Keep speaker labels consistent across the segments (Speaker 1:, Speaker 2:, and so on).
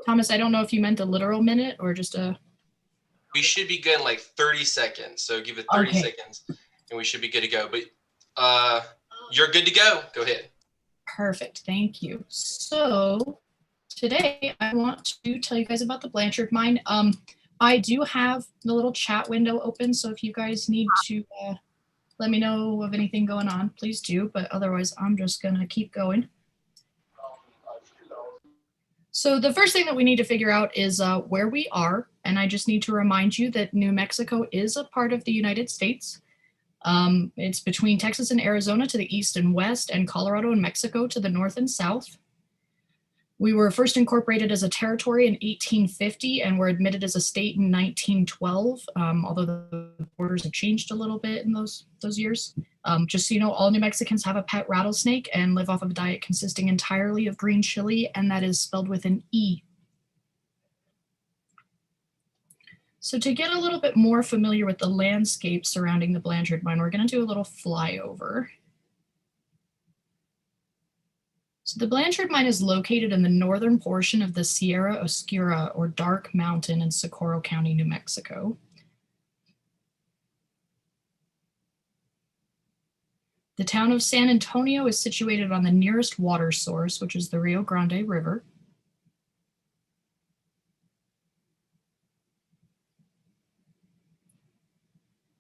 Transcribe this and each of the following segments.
Speaker 1: Thomas, I don't know if you meant a literal minute or just a...
Speaker 2: We should be good in like 30 seconds. So give it 30 seconds and we should be good to go. But you're good to go. Go ahead.
Speaker 1: Perfect. Thank you. So today I want to tell you guys about the Blanchard Mine. I do have the little chat window open, so if you guys need to let me know of anything going on, please do. But otherwise, I'm just going to keep going. So the first thing that we need to figure out is where we are. And I just need to remind you that New Mexico is a part of the United States. It's between Texas and Arizona to the east and west, and Colorado and Mexico to the north and south. We were first incorporated as a territory in 1850 and were admitted as a state in 1912, although the borders have changed a little bit in those years. Just so you know, all New Mexicans have a pet rattlesnake and live off of a diet consisting entirely of green chili, and that is spelled with an E. So to get a little bit more familiar with the landscape surrounding the Blanchard Mine, we're going to do a little flyover. So the Blanchard Mine is located in the northern portion of the Sierra Oscura, or Dark Mountain, in Socorro County, New Mexico. The town of San Antonio is situated on the nearest water source, which is the Rio Grande River.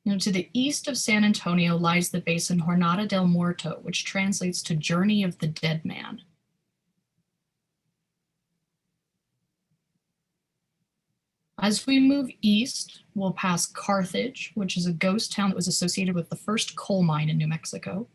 Speaker 1: Now, to the east of San Antonio lies the basin Jornada del Muerto, which translates to Journey of the Dead Man. As we move east, we'll pass Carthage, which is a ghost town that was associated with the first coal mine in New Mexico.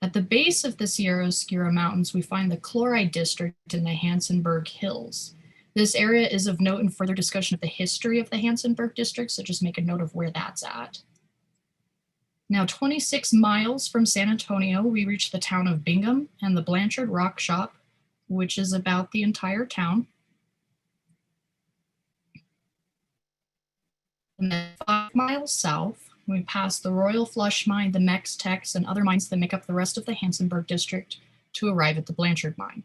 Speaker 1: At the base of the Sierra Oscura Mountains, we find the Chloride District in the Hansonburg Hills. This area is of note in further discussion of the history of the Hansonburg District, so just make a note of where that's at. Now, 26 miles from San Antonio, we reach the town of Bingham and the Blanchard Rock Shop, which is about the entire town. And then 5 miles south, we pass the Royal Flush Mine, the Mex-Tex, and other mines that make up the rest of the Hansonburg District to arrive at the Blanchard Mine.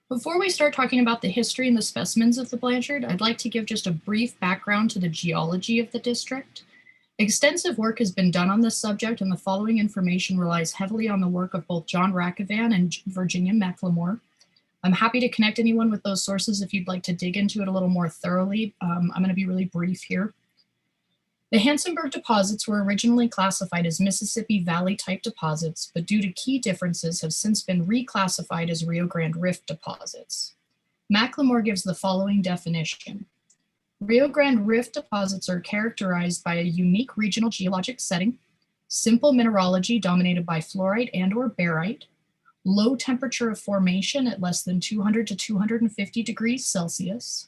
Speaker 1: Before we start talking about the history and the specimens of the Blanchard, I'd like to give just a brief background to the geology of the district. Extensive work has been done on this subject, and the following information relies heavily on the work of both John Rackavan and Virginia McLemore. I'm happy to connect anyone with those sources if you'd like to dig into it a little more thoroughly. I'm going to be really brief here. The Hansonburg deposits were originally classified as Mississippi Valley type deposits, but due to key differences have since been reclassified as Rio Grande Rift deposits. McLemore gives the following definition. Rio Grande Rift deposits are characterized by a unique regional geologic setting, simple mineralogy dominated by fluorite and or barite, low temperature of formation at less than 200 to 250 degrees Celsius,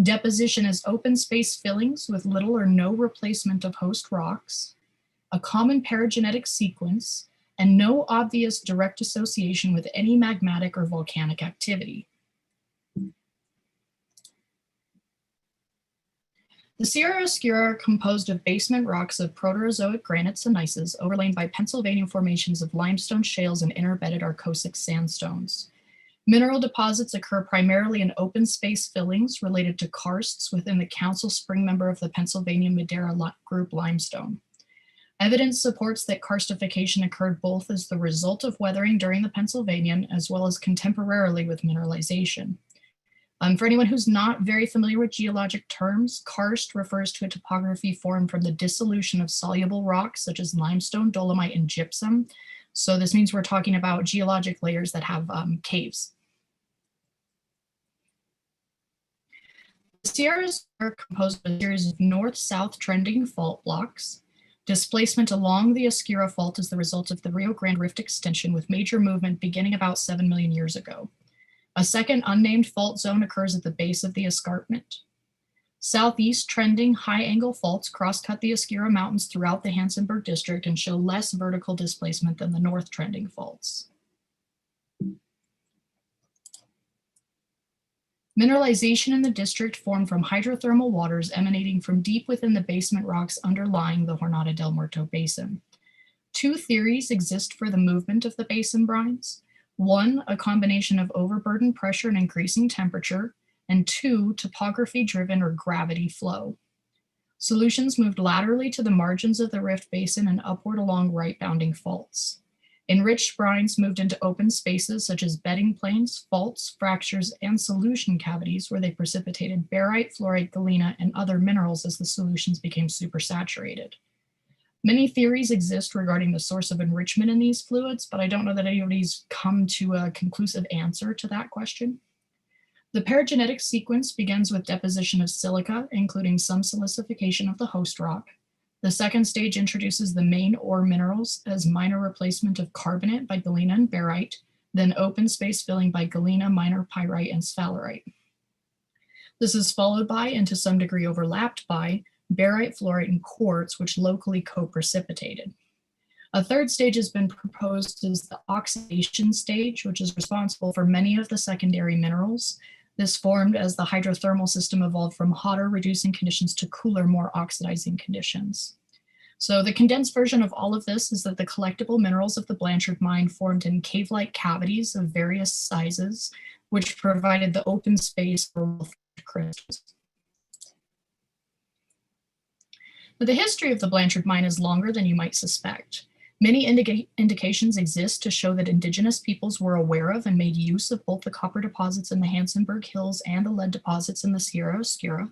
Speaker 1: deposition as open space fillings with little or no replacement of host rocks, a common paragenetic sequence, and no obvious direct association with any magmatic or volcanic activity. The Sierra Oscura are composed of basement rocks of Proterozoic granites and gneisses overlain by Pennsylvania formations of limestone shales and interbedded Arcosic sandstones. Mineral deposits occur primarily in open space fillings related to karsts within the Council Spring member of the Pennsylvania Madera group limestone. Evidence supports that karstification occurred both as the result of weathering during the Pennsylvanian as well as contemporarily with mineralization. For anyone who's not very familiar with geologic terms, karst refers to a topography formed from the dissolution of soluble rocks such as limestone, dolomite, and gypsum. So this means we're talking about geologic layers that have caves. The Sierras are composed of a series of north-south trending fault blocks. Displacement along the Oscura Fault is the result of the Rio Grande Rift extension with major movement beginning about 7 million years ago. A second unnamed fault zone occurs at the base of the escarpment. Southeast trending high-angle faults cross-cut the Oscura Mountains throughout the Hansonburg District and show less vertical displacement than the north trending faults. Mineralization in the district formed from hydrothermal waters emanating from deep within the basement rocks underlying the Jornada del Muerto Basin. Two theories exist for the movement of the basin brines. One, a combination of overburden pressure and increasing temperature, and two, topography-driven or gravity flow. Solutions moved laterally to the margins of the rift basin and upward along right-bounding faults. Enriched brines moved into open spaces such as bedding plains, faults, fractures, and solution cavities where they precipitated barite, fluorite, galena, and other minerals as the solutions became supersaturated. Many theories exist regarding the source of enrichment in these fluids, but I don't know that anybody's come to a conclusive answer to that question. The paragenetic sequence begins with deposition of silica, including some silicification of the host rock. The second stage introduces the main ore minerals as minor replacement of carbonate by galena and barite, then open space filling by galena, minor pyrite, and sphalerite. This is followed by, and to some degree overlapped by, barite, fluorite, and quartz, which locally co-precipitated. A third stage has been proposed as the oxidation stage, which is responsible for many of the secondary minerals. This formed as the hydrothermal system evolved from hotter reducing conditions to cooler, more oxidizing conditions. So the condensed version of all of this is that the collectible minerals of the Blanchard mine formed in cave-like cavities of various sizes, which provided the open space for crystals. But the history of the Blanchard mine is longer than you might suspect. Many indications exist to show that indigenous peoples were aware of and made use of both the copper deposits in the Hansonburg Hills and the lead deposits in the Sierra Oscura.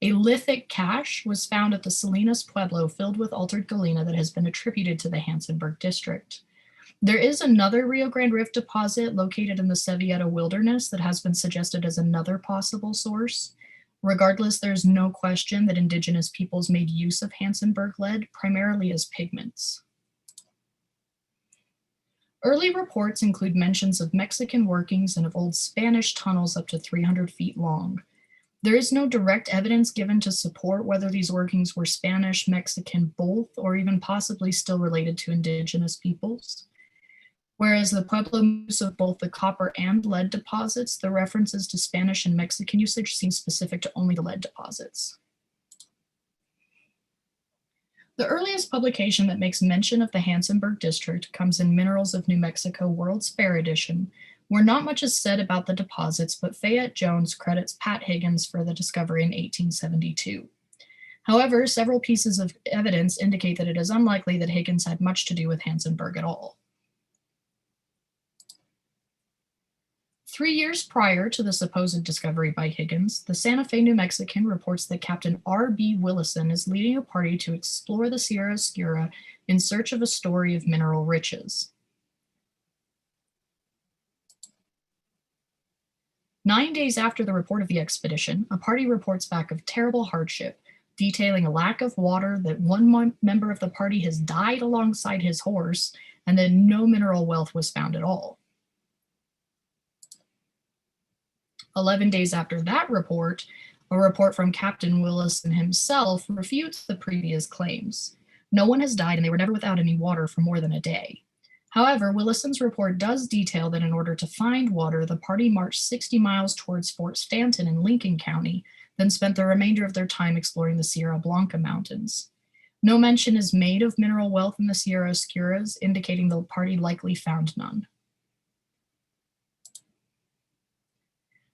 Speaker 1: A lithic cache was found at the Salinas Pueblo filled with altered galena that has been attributed to the Hansonburg District. There is another Rio Grande Rift deposit located in the Sevieta Wilderness that has been suggested as another possible source. Regardless, there's no question that indigenous peoples made use of Hansonburg lead primarily as pigments. Early reports include mentions of Mexican workings and of old Spanish tunnels up to 300 feet long. There is no direct evidence given to support whether these workings were Spanish, Mexican, both, or even possibly still related to indigenous peoples. Whereas the Pueblo use of both the copper and lead deposits, the references to Spanish and Mexican usage seem specific to only the lead deposits. The earliest publication that makes mention of the Hansonburg District comes in Minerals of New Mexico World's Fair edition, where not much is said about the deposits, but Fayette Jones credits Pat Higgins for the discovery in 1872. However, several pieces of evidence indicate that it is unlikely that Higgins had much to do with Hansonburg at all. 3 years prior to the supposed discovery by Higgins, the Santa Fe New Mexican reports that Captain R.B. Willison is leading a party to explore the Sierra Oscura in search of a story of mineral riches. 9 days after the report of the expedition, a party reports back of terrible hardship, detailing a lack of water, that one member of the party has died alongside his horse, and that no mineral wealth was found at all. 11 days after that report, a report from Captain Willison himself refutes the previous claims. No one has died and they were never without any water for more than a day. However, Willison's report does detail that in order to find water, the party marched 60 miles towards Fort Stanton in Lincoln County, then spent the remainder of their time exploring the Sierra Blanca Mountains. No mention is made of mineral wealth in the Sierra Oscuras, indicating the party likely found none.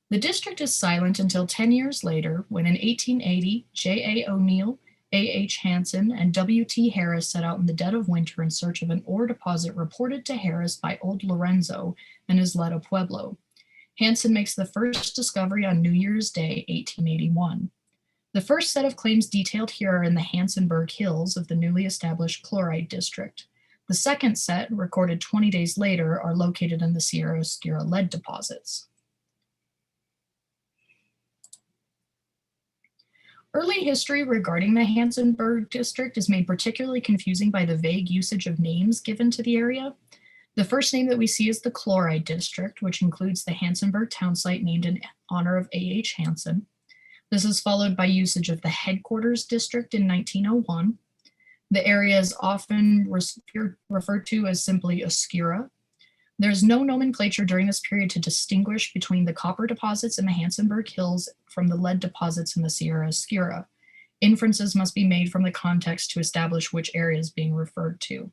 Speaker 1: The district is silent until 10 years later, when in 1880, J.A. O'Neill, A.H. Hansen, and W.T. Harris set out in the dead of winter in search of an ore deposit reported to Harris by Old Lorenzo and his Isleta Pueblo. Hansen makes the first discovery on New Year's Day, 1881. The first set of claims detailed here are in the Hansonburg Hills of the newly established chloride district. The second set, recorded 20 days later, are located in the Sierra Oscura lead deposits. Early history regarding the Hansonburg district is made particularly confusing by the vague usage of names given to the area. The first name that we see is the Chloride District, which includes the Hansonburg town site named in honor of A.H. Hanson. This is followed by usage of the Headquarters District in 1901. The area is often referred to as simply Oscura. There's no nomenclature during this period to distinguish between the copper deposits in the Hansonburg Hills from the lead deposits in the Sierra Oscura. Inferences must be made from the context to establish which area is being referred to.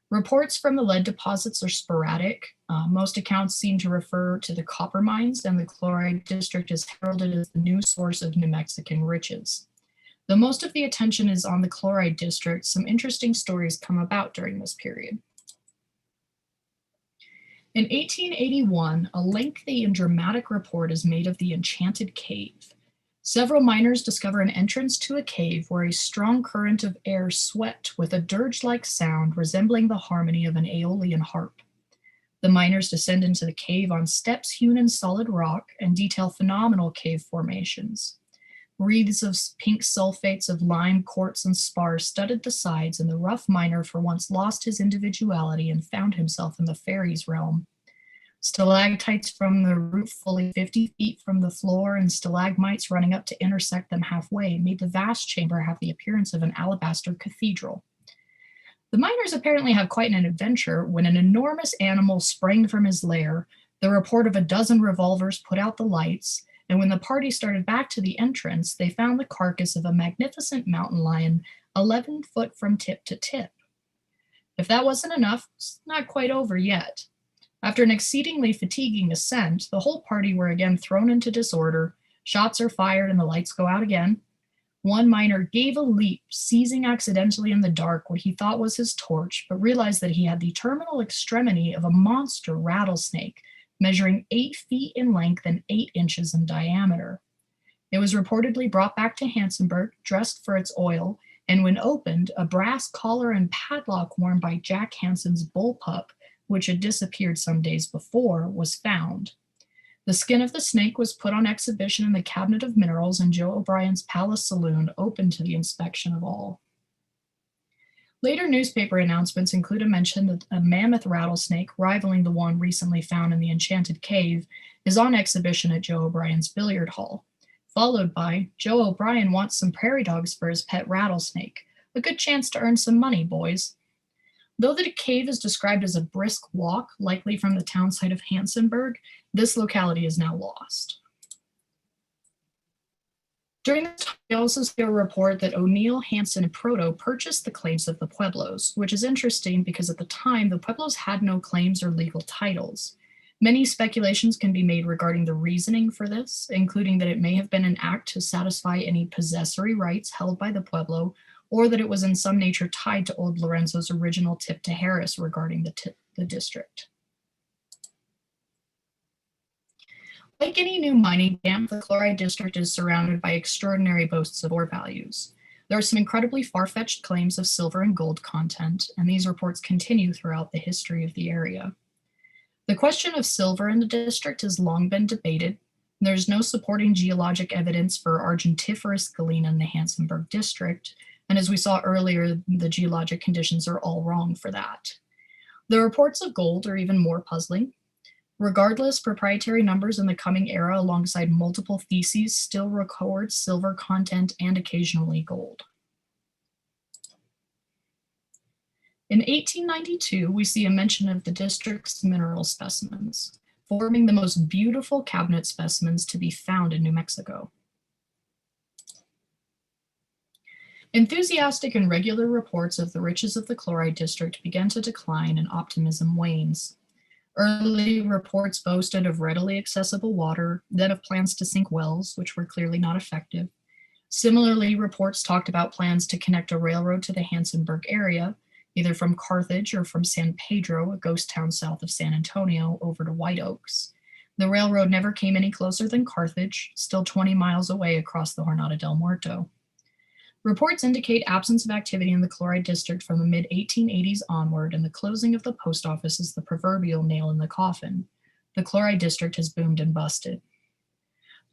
Speaker 1: Reports from the lead deposits are sporadic. Most accounts seem to refer to the copper mines, and the Chloride District is heralded as the new source of New Mexican riches. Though most of the attention is on the Chloride District, some interesting stories come about during this period. In 1881, a lengthy and dramatic report is made of the Enchanted Cave. Several miners discover an entrance to a cave where a strong current of air swept with a dirge-like sound resembling the harmony of an Aeolian harp. The miners descend into the cave on steps hewn in solid rock and detail phenomenal cave formations. Wreaths of pink sulfates of lime, quartz, and spar studded the sides, and the rough miner for once lost his individuality and found himself in the fairies' realm. Stalactites from the roof fully 50 feet from the floor and stalagmites running up to intersect them halfway made the vast chamber have the appearance of an alabaster cathedral. The miners apparently have quite an adventure when an enormous animal sprang from his lair, the report of a dozen revolvers put out the lights, and when the party started back to the entrance, they found the carcass of a magnificent mountain lion 11 foot from tip to tip. If that wasn't enough, it's not quite over yet. After an exceedingly fatiguing ascent, the whole party were again thrown into disorder, shots are fired and the lights go out again. One miner gave a leap, seizing accidentally in the dark what he thought was his torch, but realized that he had the terminal extremity of a monster rattlesnake, measuring 8 feet in length and 8 inches in diameter. It was reportedly brought back to Hansonburg, dressed for its oil, and when opened, a brass collar and padlock worn by Jack Hanson's bullpup, which had disappeared some days before, was found. The skin of the snake was put on exhibition in the Cabinet of Minerals in Joe O'Brien's Palace Saloon, open to the inspection of all. Later newspaper announcements include a mention that a mammoth rattlesnake, rivaling the one recently found in the Enchanted Cave, is on exhibition at Joe O'Brien's billiard hall, followed by Joe O'Brien wants some prairie dogs for his pet rattlesnake. A good chance to earn some money, boys. Though the cave is described as a brisk walk, likely from the town site of Hansonburg, this locality is now lost. During this time, we also see a report that O'Neill, Hanson, and Proto purchased the claims of the Pueblos, which is interesting because at the time, the Pueblos had no claims or legal titles. Many speculations can be made regarding the reasoning for this, including that it may have been an act to satisfy any possessory rights held by the Pueblo, or that it was in some nature tied to old Lorenzo's original tip to Harris regarding the district. Like any new mining camp, the Chloride District is surrounded by extraordinary boasts of ore values. There are some incredibly far-fetched claims of silver and gold content, and these reports continue throughout the history of the area. The question of silver in the district has long been debated. There's no supporting geologic evidence for argentiferous galena in the Hansonburg District, and as we saw earlier, the geologic conditions are all wrong for that. The reports of gold are even more puzzling. Regardless, proprietary numbers in the coming era alongside multiple theses still record silver content and occasionally gold. In 1892, we see a mention of the district's mineral specimens, forming the most beautiful cabinet specimens to be found in New Mexico. Enthusiastic and regular reports of the riches of the Chloride District began to decline and optimism wanes. Early reports boasted of readily accessible water, then of plans to sink wells, which were clearly not effective. Similarly, reports talked about plans to connect a railroad to the Hansonburg area, either from Carthage or from San Pedro, a ghost town south of San Antonio, over to White Oaks. The railroad never came any closer than Carthage, still 20 miles away across the Jornada del Muerto. Reports indicate absence of activity in the Chloride District from the mid-1880s onward, and the closing of the post office is the proverbial nail in the coffin. The Chloride District has boomed and busted.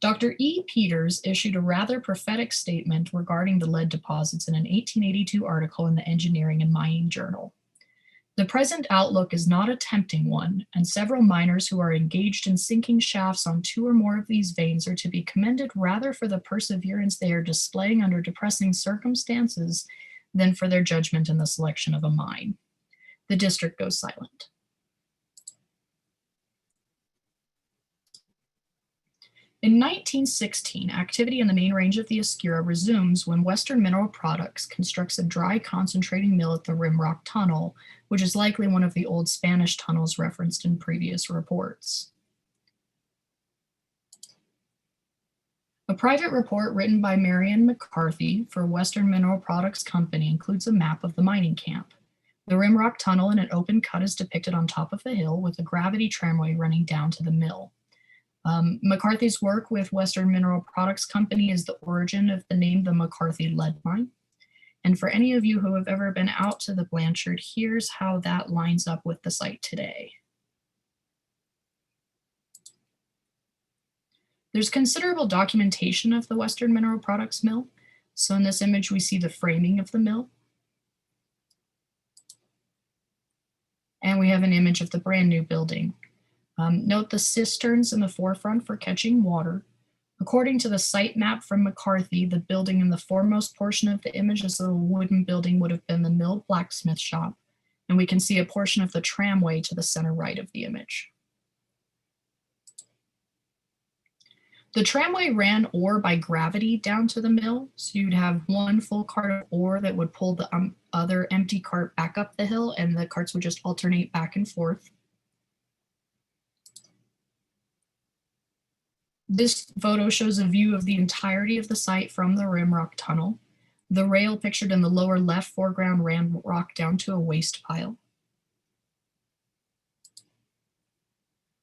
Speaker 1: Dr. E. Peters issued a rather prophetic statement regarding the lead deposits in an 1882 article in the Engineering and Mining Journal. The present outlook is not a tempting one, and several miners who are engaged in sinking shafts on 2 or more of these veins are to be commended rather for the perseverance they are displaying under depressing circumstances than for their judgment in the selection of a mine. The district goes silent. In 1916, activity in the main range of the Oscura resumes when Western Mineral Products constructs a dry concentrating mill at the Rimrock Tunnel, which is likely one of the old Spanish tunnels referenced in previous reports. A private report written by Marion McCarthy for Western Mineral Products Company includes a map of the mining camp. The Rimrock Tunnel in an open cut is depicted on top of the hill with a gravity tramway running down to the mill. McCarthy's work with Western Mineral Products Company is the origin of the name the McCarthy Lead Mine. And for any of you who have ever been out to the Blanchard, here's how that lines up with the site today. There's considerable documentation of the Western Mineral Products Mill. So in this image, we see the framing of the mill. And we have an image of the brand new building. Note the cisterns in the forefront for catching water. According to the site map from McCarthy, the building in the foremost portion of the image, this little wooden building, would have been the mill blacksmith shop. And we can see a portion of the tramway to the center right of the image. The tramway ran ore by gravity down to the mill. So you'd have one full cart of ore that would pull the other empty cart back up the hill, and the carts would just alternate back and forth. This photo shows a view of the entirety of the site from the Rimrock Tunnel. The rail pictured in the lower left foreground ran rock down to a waste pile.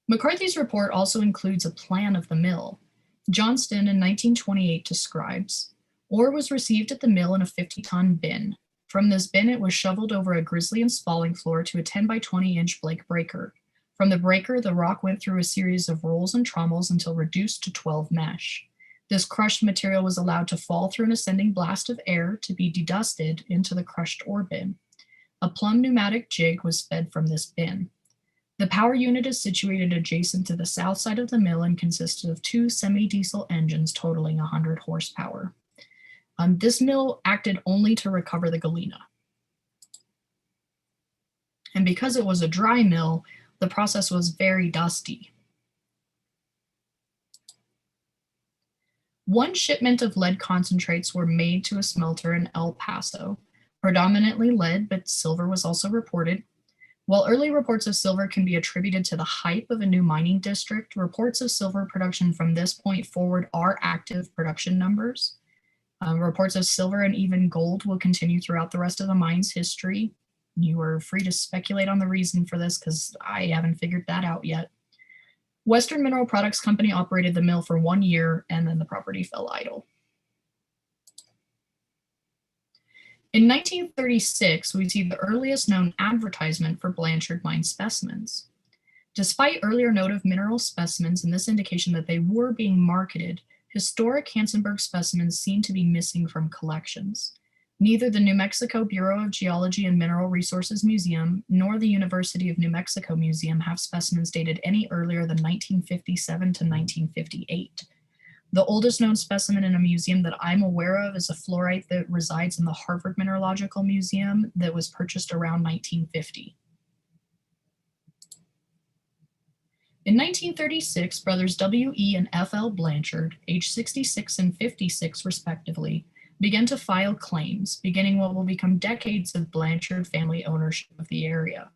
Speaker 1: McCarthy's report also includes a plan of the mill. Johnston in 1928 describes, ore was received at the mill in a 50-ton bin. From this bin, it was shoveled over a grizzly and spalling floor to a 10 by 20 inch Blake breaker. From the breaker, the rock went through a series of rolls and trommels until reduced to 12 mesh. This crushed material was allowed to fall through an ascending blast of air to be dedusted into the crushed ore bin. A plumb pneumatic jig was fed from this bin. The power unit is situated adjacent to the south side of the mill and consisted of 2 semi-diesel engines totaling 100 horsepower. This mill acted only to recover the galena. And because it was a dry mill, the process was very dusty. One shipment of lead concentrates were made to a smelter in El Paso, predominantly lead, but silver was also reported. While early reports of silver can be attributed to the hype of a new mining district, reports of silver production from this point forward are active production numbers. Reports of silver and even gold will continue throughout the rest of the mine's history. You are free to speculate on the reason for this because I haven't figured that out yet. Western Mineral Products Company operated the mill for 1 year and then the property fell idle. In 1936, we see the earliest known advertisement for Blanchard Mine specimens. Despite earlier note of mineral specimens and this indication that they were being marketed, historic Hansonburg specimens seem to be missing from collections. Neither the New Mexico Bureau of Geology and Mineral Resources Museum nor the University of New Mexico Museum have specimens dated any earlier than 1957 to 1958. The oldest known specimen in a museum that I'm aware of is a fluorite that resides in the Harvard Mineralogical Museum that was purchased around 1950. In 1936, brothers W.E. and F.L. Blanchard, aged 66 and 56 respectively, began to file claims, beginning what will become decades of Blanchard family ownership of the area.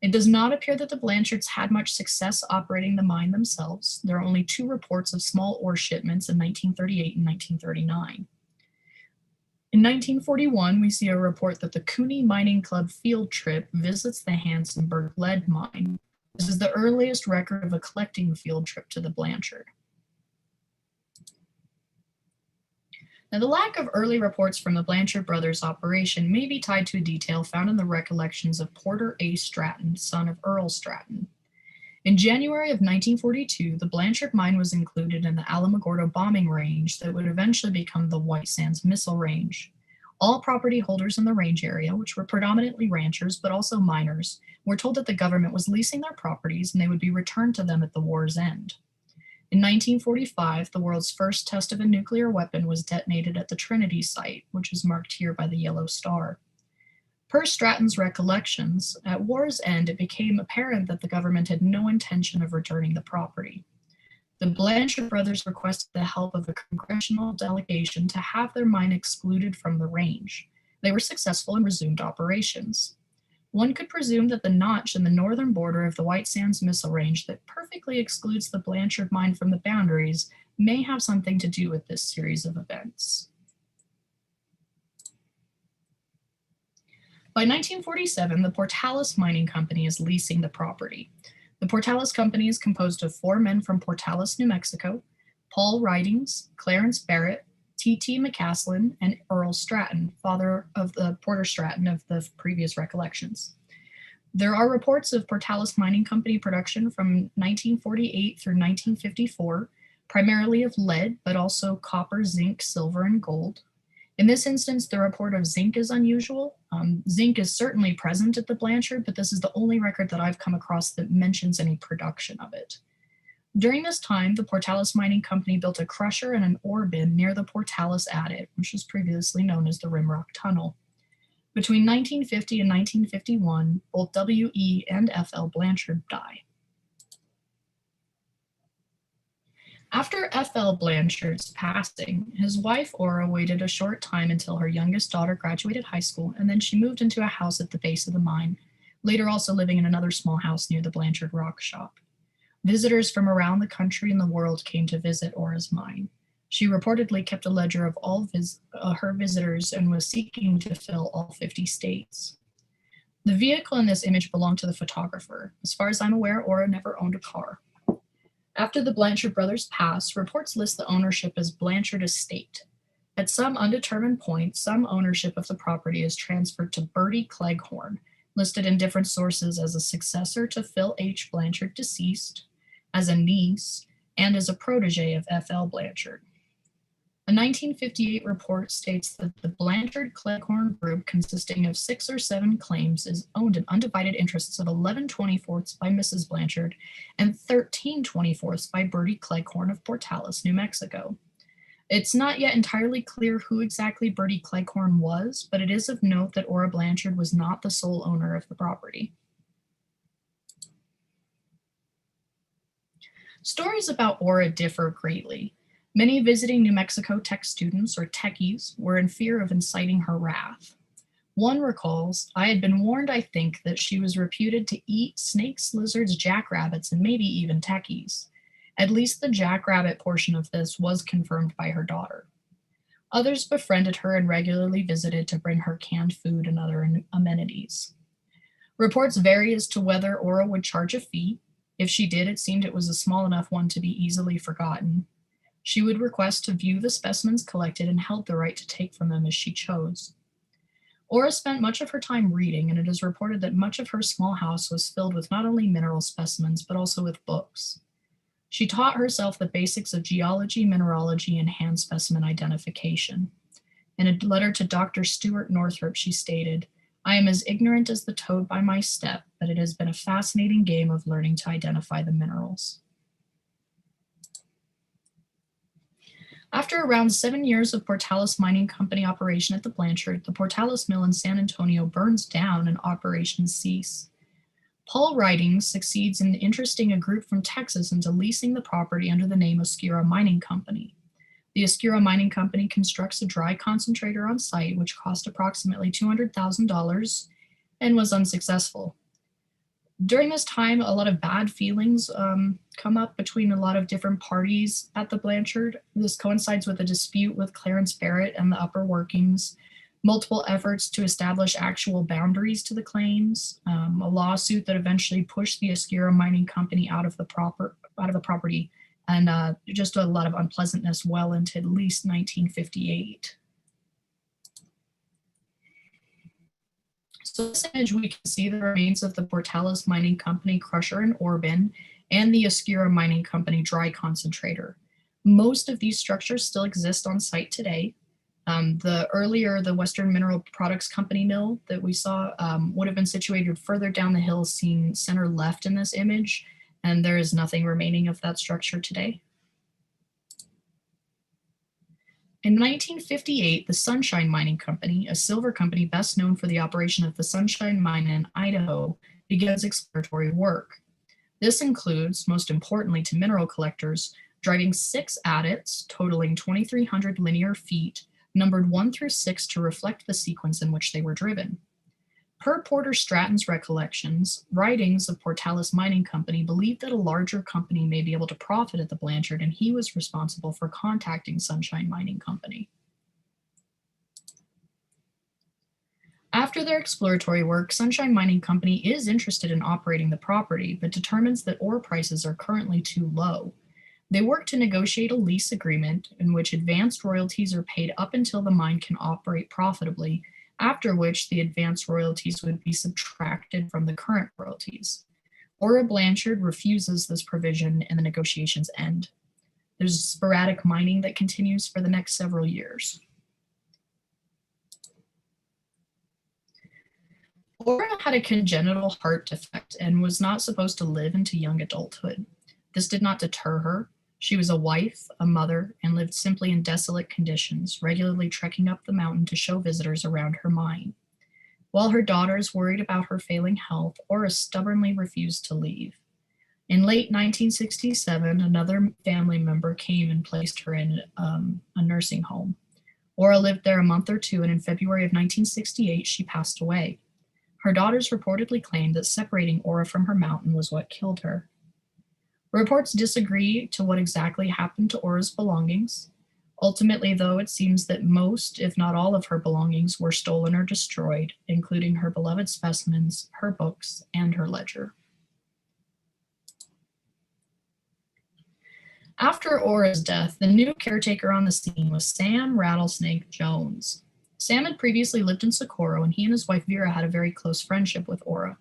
Speaker 1: It does not appear that the Blanchards had much success operating the mine themselves. There are only 2 reports of small ore shipments in 1938 and 1939. In 1941, we see a report that the Cooney Mining Club field trip visits the Hansonburg Lead Mine. This is the earliest record of a collecting field trip to the Blanchard. Now, the lack of early reports from the Blanchard brothers' operation may be tied to a detail found in the recollections of Porter A. Stratton, son of Earl Stratton. In January of 1942, the Blanchard mine was included in the Alamogordo bombing range that would eventually become the White Sands Missile Range. All property holders in the range area, which were predominantly ranchers but also miners, were told that the government was leasing their properties and they would be returned to them at the war's end. In 1945, the world's first test of a nuclear weapon was detonated at the Trinity site, which is marked here by the yellow star. Per Stratton's recollections, at war's end, it became apparent that the government had no intention of returning the property. The Blanchard brothers requested the help of a congressional delegation to have their mine excluded from the range. They were successful and resumed operations. One could presume that the notch in the northern border of the White Sands Missile Range that perfectly excludes the Blanchard mine from the boundaries may have something to do with this series of events. By 1947, the Portales Mining Company is leasing the property. The Portales Company is composed of 4 men from Portales, New Mexico: Paul Ridings, Clarence Barrett, T.T. McCaslin, and Earl Stratton, father of the Porter Stratton of the previous recollections. There are reports of Portales Mining Company production from 1948 through 1954, primarily of lead, but also copper, zinc, silver, and gold. In this instance, the report of zinc is unusual. Zinc is certainly present at the Blanchard, but this is the only record that I've come across that mentions any production of it. During this time, the Portales Mining Company built a crusher and an ore bin near the Portales adit, which was previously known as the Rimrock Tunnel. Between 1950 and 1951, both W.E. and F.L. Blanchard die. After F.L. Blanchard's passing, his wife Ora waited a short time until her youngest daughter graduated high school, and then she moved into a house at the base of the mine, later also living in another small house near the Blanchard Rock Shop. Visitors from around the country and the world came to visit Ora's mine. She reportedly kept a ledger of all her visitors and was seeking to fill all 50 states. The vehicle in this image belonged to the photographer. As far as I'm aware, Ora never owned a car. After the Blanchard brothers passed, reports list the ownership as Blanchard Estate. At some undetermined point, some ownership of the property is transferred to Bertie Cleghorn, listed in different sources as a successor to Phil H. Blanchard, deceased, as a niece, and as a protege of F.L. Blanchard. A 1958 report states that the Blanchard Cleghorn group, consisting of 6 or 7 claims, is owned in undivided interests of 11/24 by Mrs. Blanchard and 13/24 by Bertie Cleghorn of Portales, New Mexico. It's not yet entirely clear who exactly Bertie Cleghorn was, but it is of note that Ora Blanchard was not the sole owner of the property. Stories about Ora differ greatly. Many visiting New Mexico Tech students, or techies, were in fear of inciting her wrath. One recalls, "I had been warned, I think, that she was reputed to eat snakes, lizards, jackrabbits, and maybe even techies. At least the jackrabbit portion of this was confirmed by her daughter." Others befriended her and regularly visited to bring her canned food and other amenities. Reports vary as to whether Ora would charge a fee. If she did, it seemed it was a small enough one to be easily forgotten. She would request to view the specimens collected and held the right to take from them as she chose. Ora spent much of her time reading, and it is reported that much of her small house was filled with not only mineral specimens, but also with books. She taught herself the basics of geology, mineralogy, and hand specimen identification. In a letter to Dr. Stuart Northrop, she stated, "I am as ignorant as the toad by my step, but it has been a fascinating game of learning to identify the minerals." After around 7 years of Portales Mining Company operation at the Blanchard, the Portales Mill in San Antonio burns down and operations cease. Paul Ridings succeeds in interesting a group from Texas into leasing the property under the name Oscura Mining Company. The Oscura Mining Company constructs a dry concentrator on site, which cost approximately $200,000 and was unsuccessful. During this time, a lot of bad feelings come up between a lot of different parties at the Blanchard. This coincides with a dispute with Clarence Barrett and the upper workings, multiple efforts to establish actual boundaries to the claims, a lawsuit that eventually pushed the Oscura Mining Company out of the property, and just a lot of unpleasantness well into at least 1958. So in this image, we can see the remains of the Portales Mining Company crusher and ore bin and the Oscura Mining Company dry concentrator. Most of these structures still exist on site today. The Western Mineral Products Company mill that we saw would have been situated further down the hill, seen center left in this image, and there is nothing remaining of that structure today. In 1958, the Sunshine Mining Company, a silver company best known for the operation of the Sunshine Mine in Idaho, begins exploratory work. This includes, most importantly to mineral collectors, driving 6 adits totaling 2,300 linear feet, numbered 1 through 6 to reflect the sequence in which they were driven. Per Porter Stratton's recollections, writings of Portales Mining Company believed that a larger company may be able to profit at the Blanchard, and he was responsible for contacting Sunshine Mining Company. After their exploratory work, Sunshine Mining Company is interested in operating the property, but determines that ore prices are currently too low. They work to negotiate a lease agreement in which advanced royalties are paid up until the mine can operate profitably, after which the advanced royalties would be subtracted from the current royalties. Ora Blanchard refuses this provision and the negotiations end. There's sporadic mining that continues for the next several years. Ora had a congenital heart defect and was not supposed to live into young adulthood. This did not deter her. She was a wife, a mother, and lived simply in desolate conditions, regularly trekking up the mountain to show visitors around her mine. While her daughters worried about her failing health, Ora stubbornly refused to leave. In late 1967, another family member came and placed her in a nursing home. Ora lived there a month or two, and in February of 1968, she passed away. Her daughters reportedly claimed that separating Ora from her mountain was what killed her. Reports disagree to what exactly happened to Ora's belongings. Ultimately, though, it seems that most, if not all, of her belongings were stolen or destroyed, including her beloved specimens, her books, and her ledger. After Ora's death, the new caretaker on the scene was Sam Rattlesnake Jones. Sam had previously lived in Socorro, and he and his wife Vera had a very close friendship with Ora.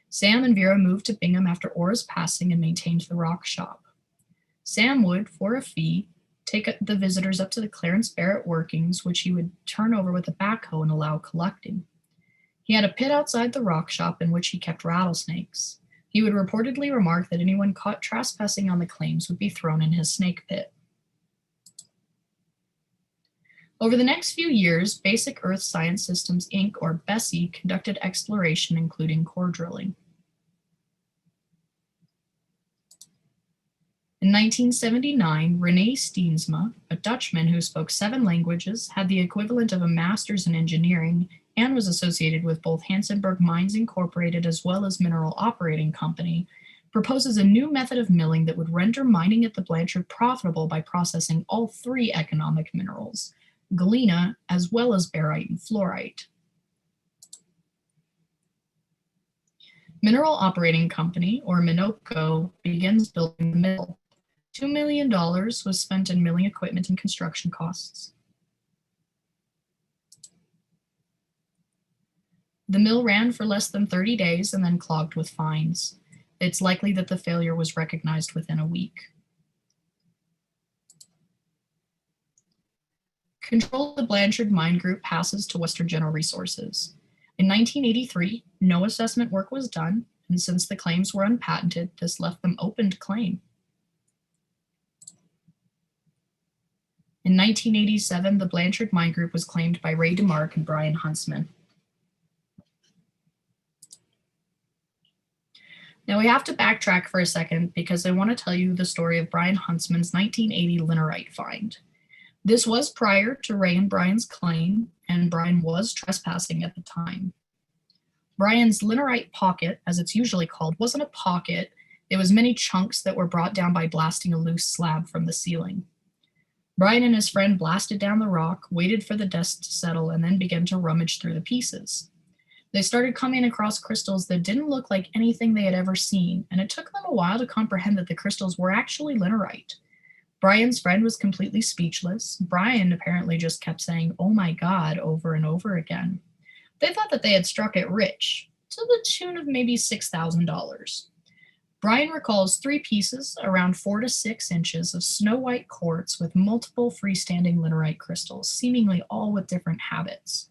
Speaker 1: Sam and Vera moved to Bingham after Ora's passing and maintained the rock shop. Sam would, for a fee, take the visitors up to the Clarence Barrett workings, which he would turn over with a backhoe and allow collecting. He had a pit outside the rock shop in which he kept rattlesnakes. He would reportedly remark that anyone caught trespassing on the claims would be thrown in his snake pit. Over the next few years, Basic Earth Science Systems, Inc., or BESSY, conducted exploration, including core drilling. In 1979, René Steensma, a Dutchman who spoke 7 languages, had the equivalent of a master's in engineering, and was associated with both Hansonburg Mines Incorporated as well as Mineral Operating Company, proposes a new method of milling that would render mining at the Blanchard profitable by processing all 3 economic minerals, galena, as well as barite and fluorite. Mineral Operating Company, or Minopco, begins building the mill. $2 million was spent in milling equipment and construction costs. The mill ran for less than 30 days and then clogged with fines. It's likely that the failure was recognized within a week. Control of the Blanchard Mine Group passes to Western General Resources. In 1983, no assessment work was done, and since the claims were unpatented, this left them open to claim. In 1987, the Blanchard Mine Group was claimed by Ray DeMark and Brian Huntsman. Now we have to backtrack for a second because I want to tell you the story of Brian Huntsman's 1980 linarite find. This was prior to Ray and Brian's claim, and Brian was trespassing at the time. Brian's linarite pocket, as it's usually called, wasn't a pocket. It was many chunks that were brought down by blasting a loose slab from the ceiling. Brian and his friend blasted down the rock, waited for the dust to settle, and then began to rummage through the pieces. They started coming across crystals that didn't look like anything they had ever seen, and it took them a while to comprehend that the crystals were actually linarite. Brian's friend was completely speechless. Brian apparently just kept saying, "Oh my God," over and over again. They thought that they had struck it rich, to the tune of maybe $6,000. Brian recalls 3 pieces around 4 to 6 inches of snow white quartz with multiple freestanding linarite crystals, seemingly all with different habits.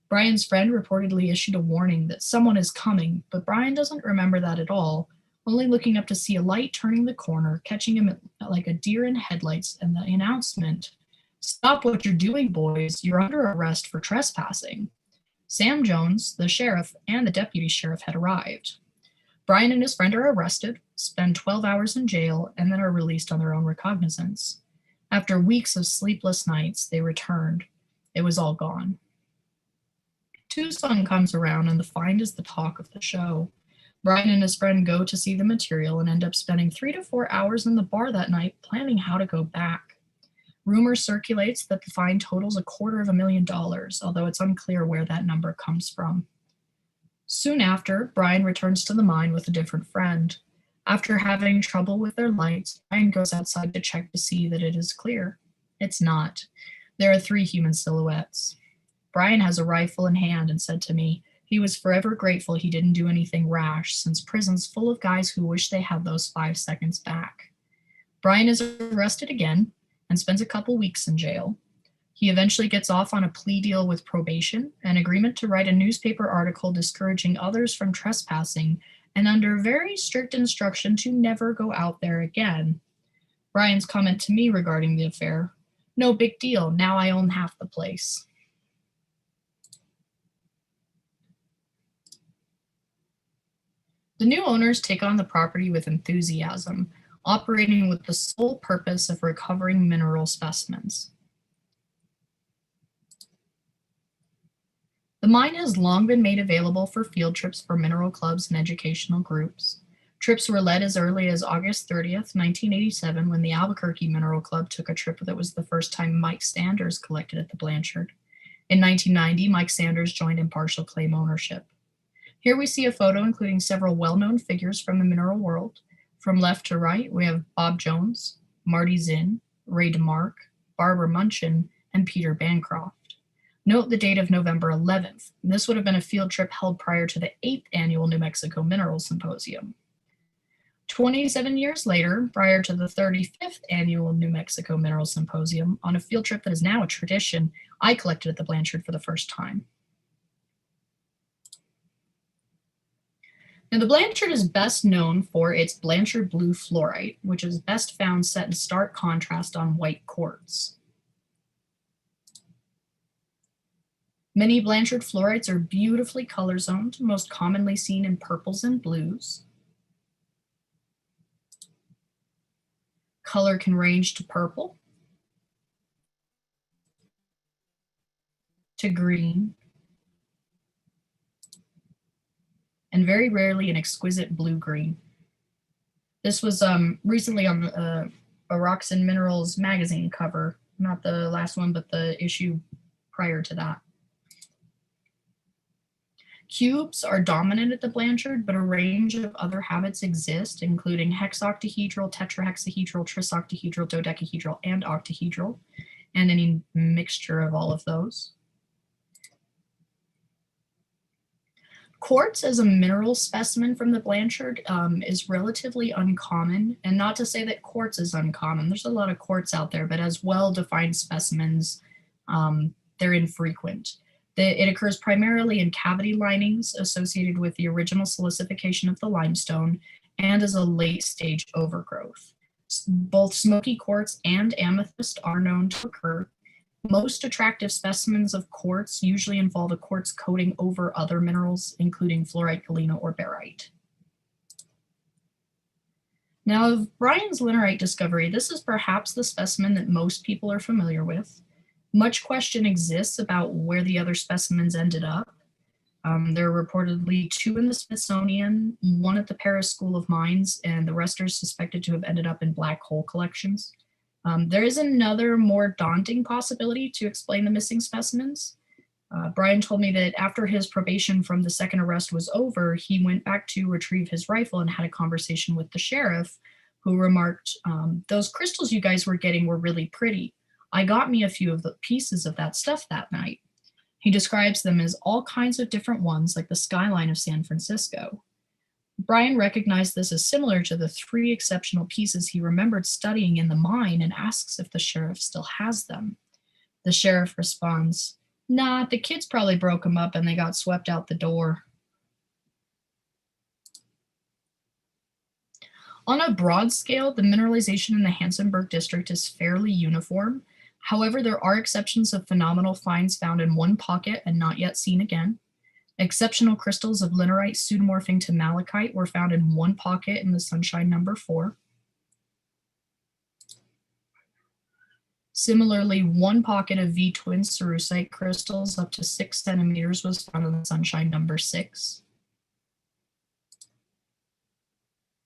Speaker 1: Brian's friend reportedly issued a warning that someone is coming, but Brian doesn't remember that at all, only looking up to see a light turning the corner, catching him like a deer in headlights, and the announcement, "Stop what you're doing, boys. You're under arrest for trespassing." Sam Jones, the sheriff, and the deputy sheriff had arrived. Brian and his friend are arrested, spend 12 hours in jail, and then are released on their own recognizance. After weeks of sleepless nights, they returned. It was all gone. Tucson comes around, and the find is the talk of the show. Brian and his friend go to see the material and end up spending 3 to 4 hours in the bar that night planning how to go back. Rumor circulates that the find totals $250,000, although it's unclear where that number comes from. Soon after, Brian returns to the mine with a different friend. After having trouble with their lights, Brian goes outside to check to see that it is clear. It's not. There are 3 human silhouettes. Brian has a rifle in hand and said to me he was forever grateful he didn't do anything rash, since prison's full of guys who wish they had those 5 seconds back. Brian is arrested again and spends a couple weeks in jail. He eventually gets off on a plea deal with probation, an agreement to write a newspaper article discouraging others from trespassing, and under very strict instruction to never go out there again. Brian's comment to me regarding the affair, "No big deal, now I own half the place." The new owners take on the property with enthusiasm, operating with the sole purpose of recovering mineral specimens. The mine has long been made available for field trips for mineral clubs and educational groups. Trips were led as early as August 30th, 1987, when the Albuquerque Mineral Club took a trip that was the first time Mike Sanders collected at the Blanchard. In 1990, Mike Sanders joined in partial claim ownership. Here we see a photo including several well-known figures from the mineral world. From left to right, we have Bob Jones, Marty Zinn, Ray DeMark, Barbara Munchin, and Peter Bancroft. Note the date of November 11th. This would have been a field trip held prior to the 8th annual New Mexico Mineral Symposium. 27 years later, prior to the 35th annual New Mexico Mineral Symposium, on a field trip that is now a tradition, I collected at the Blanchard for the first time. Now, the Blanchard is best known for its Blanchard blue fluorite, which is best found set in stark contrast on white quartz. Many Blanchard fluorites are beautifully color zoned, most commonly seen in purples and blues. Color can range to purple, to green, and very rarely an exquisite blue-green. This was recently on a Rocks and Minerals magazine cover, not the last one, but the issue prior to that. Cubes are dominant at the Blanchard, but a range of other habits exist, including hexoctahedral, tetrahexahedral, trisoctahedral, dodecahedral, and octahedral, and any mixture of all of those. Quartz as a mineral specimen from the Blanchard is relatively uncommon, and not to say that quartz is uncommon. There's a lot of quartz out there, but as well-defined specimens, they're infrequent. It occurs primarily in cavity linings associated with the original silicification of the limestone and as a late-stage overgrowth. Both smoky quartz and amethyst are known to occur. Most attractive specimens of quartz usually involve a quartz coating over other minerals, including fluorite, galena, or barite. Now, of Brian's linarite discovery, this is perhaps the specimen that most people are familiar with. Much question exists about where the other specimens ended up. There are reportedly 2 in the Smithsonian, 1 at the Paris School of Mines, and the rest are suspected to have ended up in black hole collections. There is another more daunting possibility to explain the missing specimens. Brian told me that after his probation from the second arrest was over, he went back to retrieve his rifle and had a conversation with the sheriff, who remarked, "Those crystals you guys were getting were really pretty. I got me a few of the pieces of that stuff that night." He describes them as all kinds of different ones, like the skyline of San Francisco. Brian recognized this as similar to the 3 exceptional pieces he remembered studying in the mine and asks if the sheriff still has them. The sheriff responds, "Nah, the kids probably broke them up and they got swept out the door." On a broad scale, the mineralization in the Hansonburg District is fairly uniform. However, there are exceptions of phenomenal finds found in one pocket and not yet seen again. Exceptional crystals of linarite pseudomorphing to malachite were found in one pocket in the Sunshine number 4. Similarly, one pocket of V-twin cerussite crystals up to 6 centimeters was found in the Sunshine number 6.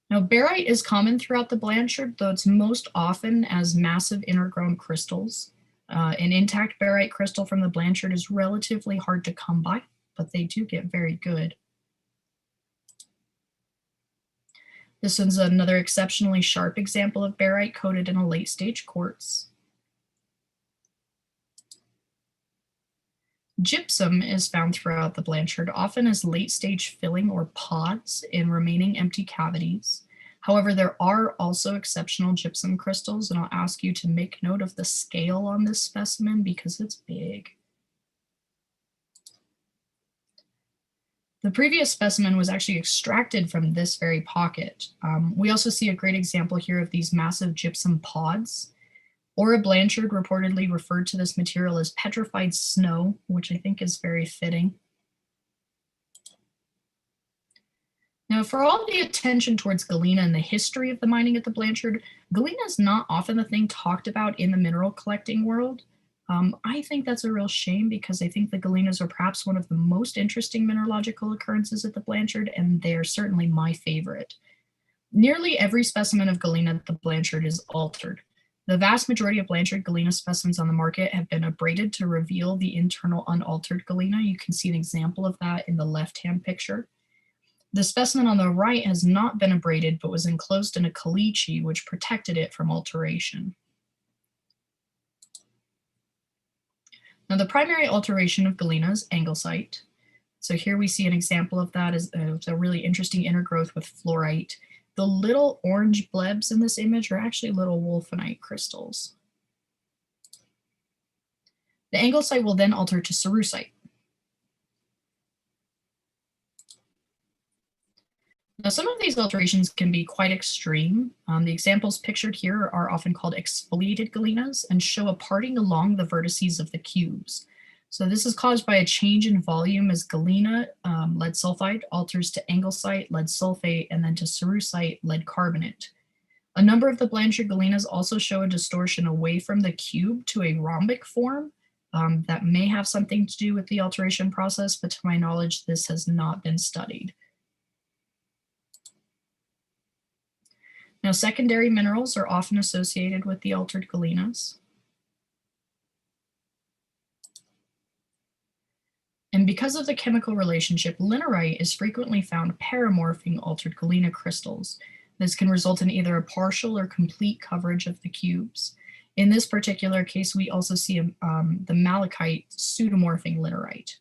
Speaker 1: Now, barite is common throughout the Blanchard, though it's most often as massive intergrown crystals. An intact barite crystal from the Blanchard is relatively hard to come by, but they do get very good. This one's another exceptionally sharp example of barite coated in a late stage quartz. Gypsum is found throughout the Blanchard, often as late stage filling or pods in remaining empty cavities. However, there are also exceptional gypsum crystals, and I'll ask you to make note of the scale on this specimen because it's big. The previous specimen was actually extracted from this very pocket. We also see a great example here of these massive gypsum pods. Ora Blanchard reportedly referred to this material as petrified snow, which I think is very fitting. Now, for all the attention towards galena and the history of the mining at the Blanchard, galena is not often the thing talked about in the mineral collecting world. I think that's a real shame because I think the galenas are perhaps one of the most interesting mineralogical occurrences at the Blanchard, and they're certainly my favorite. Nearly every specimen of galena at the Blanchard is altered. The vast majority of Blanchard galena specimens on the market have been abraded to reveal the internal unaltered galena. You can see an example of that in the left-hand picture. The specimen on the right has not been abraded, but was enclosed in a caliche, which protected it from alteration. Now, the primary alteration of galena is anglesite. So here we see an example of that as a really interesting intergrowth with fluorite. The little orange blebs in this image are actually little wolfenite crystals. The anglesite will then alter to cerussite. Now, some of these alterations can be quite extreme. The examples pictured here are often called exfoliated galenas and show a parting along the vertices of the cubes. So this is caused by a change in volume as galena, lead sulfide, alters to anglesite, lead sulfate, and then to cerussite, lead carbonate. A number of the Blanchard galenas also show a distortion away from the cube to a rhombic form. That may have something to do with the alteration process, but to my knowledge, this has not been studied. Now, secondary minerals are often associated with the altered galenas. And because of the chemical relationship, linarite is frequently found paramorphing altered galena crystals. This can result in either a partial or complete coverage of the cubes. In this particular case, we also see the malachite pseudomorphing linarite.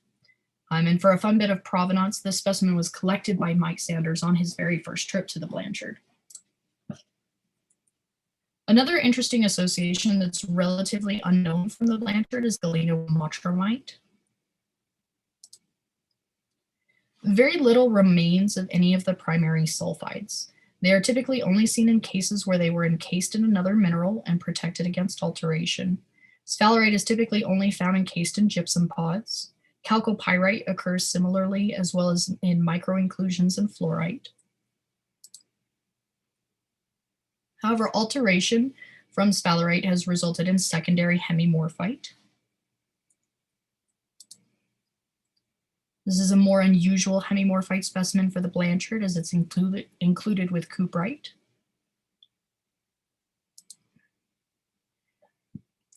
Speaker 1: And for a fun bit of provenance, this specimen was collected by Mike Sanders on his very first trip to the Blanchard. Another interesting association that's relatively unknown from the Blanchard is galena motramite. Very little remains of any of the primary sulfides. They are typically only seen in cases where they were encased in another mineral and protected against alteration. Sphalerite is typically only found encased in gypsum pods. Chalcopyrite occurs similarly, as well as in microinclusions in fluorite. However, alteration from sphalerite has resulted in secondary hemimorphite. This is a more unusual hemimorphite specimen for the Blanchard as it's included with cuprite.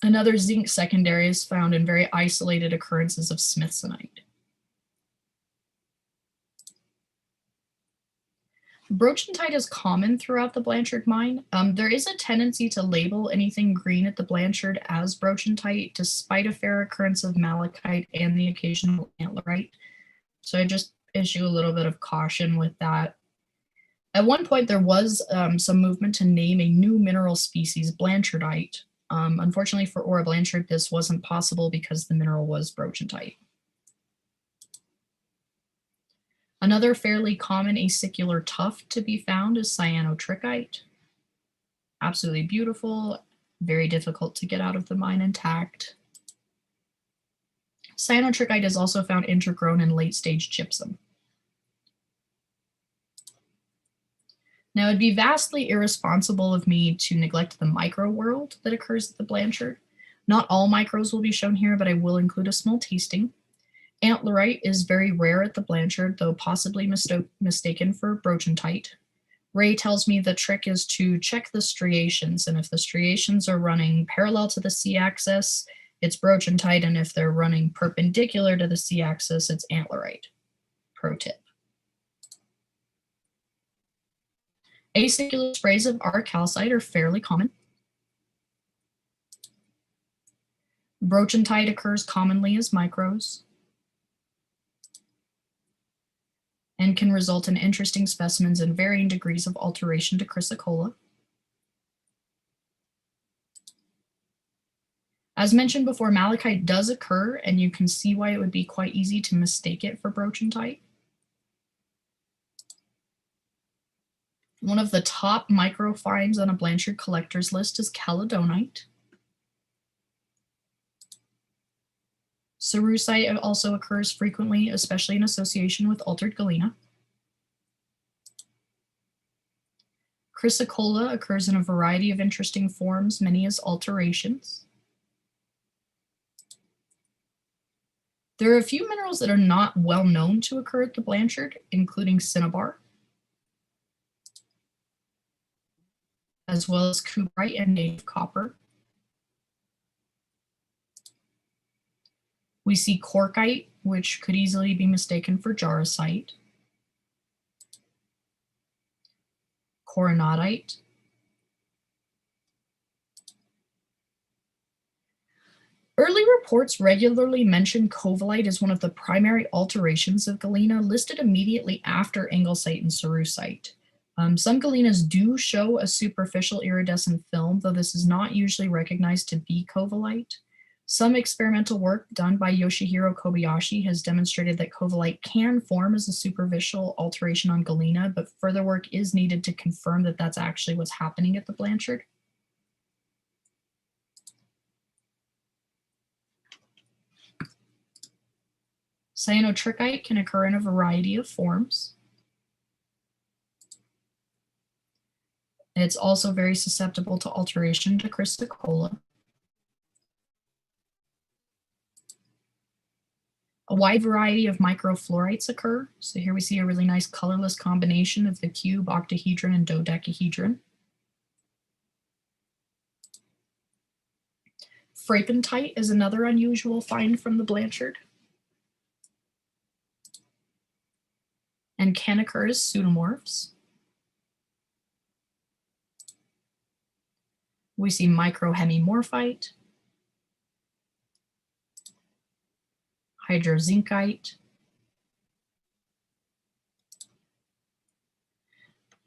Speaker 1: Another zinc secondary is found in very isolated occurrences of smithsonite. Brochantite is common throughout the Blanchard mine. There is a tendency to label anything green at the Blanchard as brochantite, despite a fair occurrence of malachite and the occasional antlerite. So I just issue a little bit of caution with that. At one point, there was some movement to name a new mineral species, Blanchardite. Unfortunately for Ora Blanchard, this wasn't possible because the mineral was brochantite. Another fairly common acicular tuff to be found is cyanotrichite. Absolutely beautiful, very difficult to get out of the mine intact. Cyanotrichite is also found intergrown in late-stage gypsum. Now, it'd be vastly irresponsible of me to neglect the micro world that occurs at the Blanchard. Not all micros will be shown here, but I will include a small tasting. Antlerite is very rare at the Blanchard, though possibly mistaken for brochantite. Ray tells me the trick is to check the striations, and if the striations are running parallel to the C-axis, it's brochantite, and if they're running perpendicular to the C-axis, it's antlerite. Pro tip. Acicular sprays of our calcite are fairly common. Brochantite occurs commonly as micros and can result in interesting specimens in varying degrees of alteration to chrysocolla. As mentioned before, malachite does occur, and you can see why it would be quite easy to mistake it for brochantite. One of the top micro finds on a Blanchard collector's list is caledonite. Cerussite also occurs frequently, especially in association with altered galena. Chrysocolla occurs in a variety of interesting forms, many as alterations. There are a few minerals that are not well known to occur at the Blanchard, including cinnabar, as well as cuprite and native copper. We see corkite, which could easily be mistaken for jarosite, coronadite, early reports regularly mention covalite as one of the primary alterations of galena, listed immediately after anglesite and cerussite. Some galenas do show a superficial iridescent film, though this is not usually recognized to be covalite. Some experimental work done by Yoshihiro Kobayashi has demonstrated that covalite can form as a superficial alteration on galena, but further work is needed to confirm that that's actually what's happening at the Blanchard. Cyanotrichite can occur in a variety of forms. It's also very susceptible to alteration to chrysocolla. A wide variety of microfluorites occur. So here we see a really nice colorless combination of the cube, octahedron, and dodecahedron. Frapentite is another unusual find from the Blanchard, and can occur as pseudomorphs. We see microhemimorphite, hydrozincite,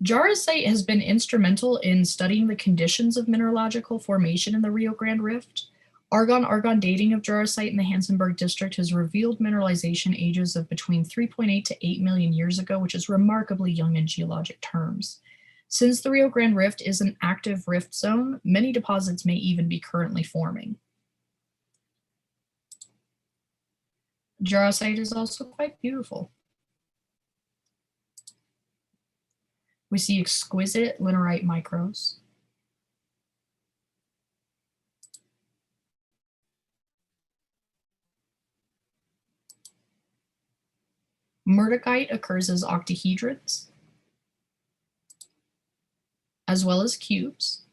Speaker 1: jarosite has been instrumental in studying the conditions of mineralogical formation in the Rio Grande Rift. Argon dating of jarosite in the Hansonburg District has revealed mineralization ages of between 3.8 to 8 million years ago, which is remarkably young in geologic terms. Since the Rio Grande Rift is an active rift zone, many deposits may even be currently forming. Jarosite is also quite beautiful. We see exquisite linarite micros. Murdochite occurs as octahedrons, as well as cubes.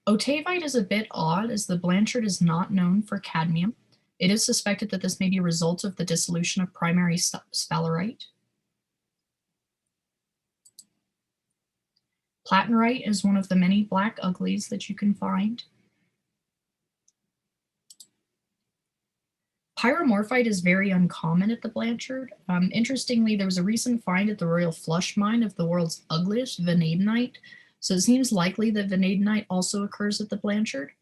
Speaker 1: Otavite is a bit odd, as the Blanchard is not known for cadmium. It is suspected that this may be a result of the dissolution of primary sphalerite. Platinurite is one of the many black uglies that you can find. Pyromorphite is very uncommon at the Blanchard. Interestingly, there was a recent find at the Royal Flush Mine of the world's ugliest vanadinite, so it seems likely that vanadinite also occurs at the Blanchard.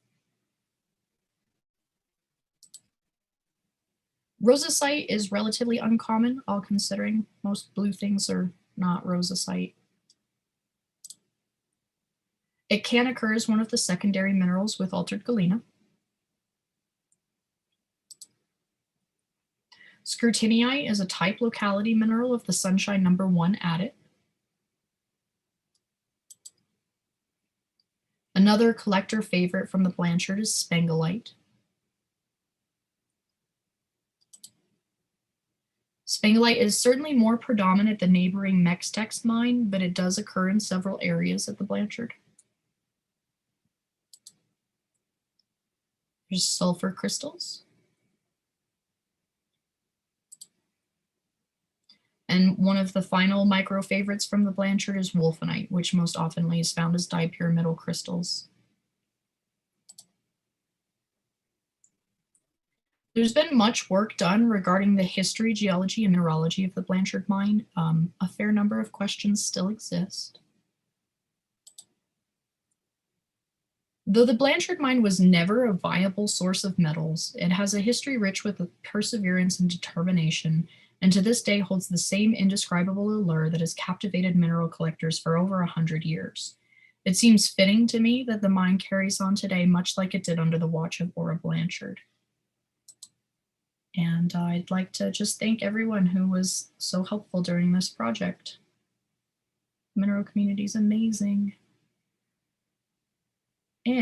Speaker 1: Rosacite is relatively uncommon, all considering most blue things are not rosacite. It can occur as one of the secondary minerals with altered galena. Scrutinii is a type locality mineral of the sunshine number 1 adit. Another collector favorite from the Blanchard is spangalite. Spangalite is certainly more predominant at the neighboring Mextex mine, but it does occur in several areas at the Blanchard. There's sulfur crystals. And one of the final micro favorites from the Blanchard is wolfenite, which most often is found as dipyramidal crystals. There's been much work done regarding the history, geology, and mineralogy of the Blanchard mine. A fair number of questions still exist. Though the Blanchard mine was never a viable source of metals, it has a history rich with perseverance and determination, and to this day holds the same indescribable allure that has captivated mineral collectors for over 100 years. It seems fitting to me that the mine carries on today much like it did under the watch of Ora Blanchard. And I'd like to just thank everyone who was so helpful during this project. The mineral community is amazing.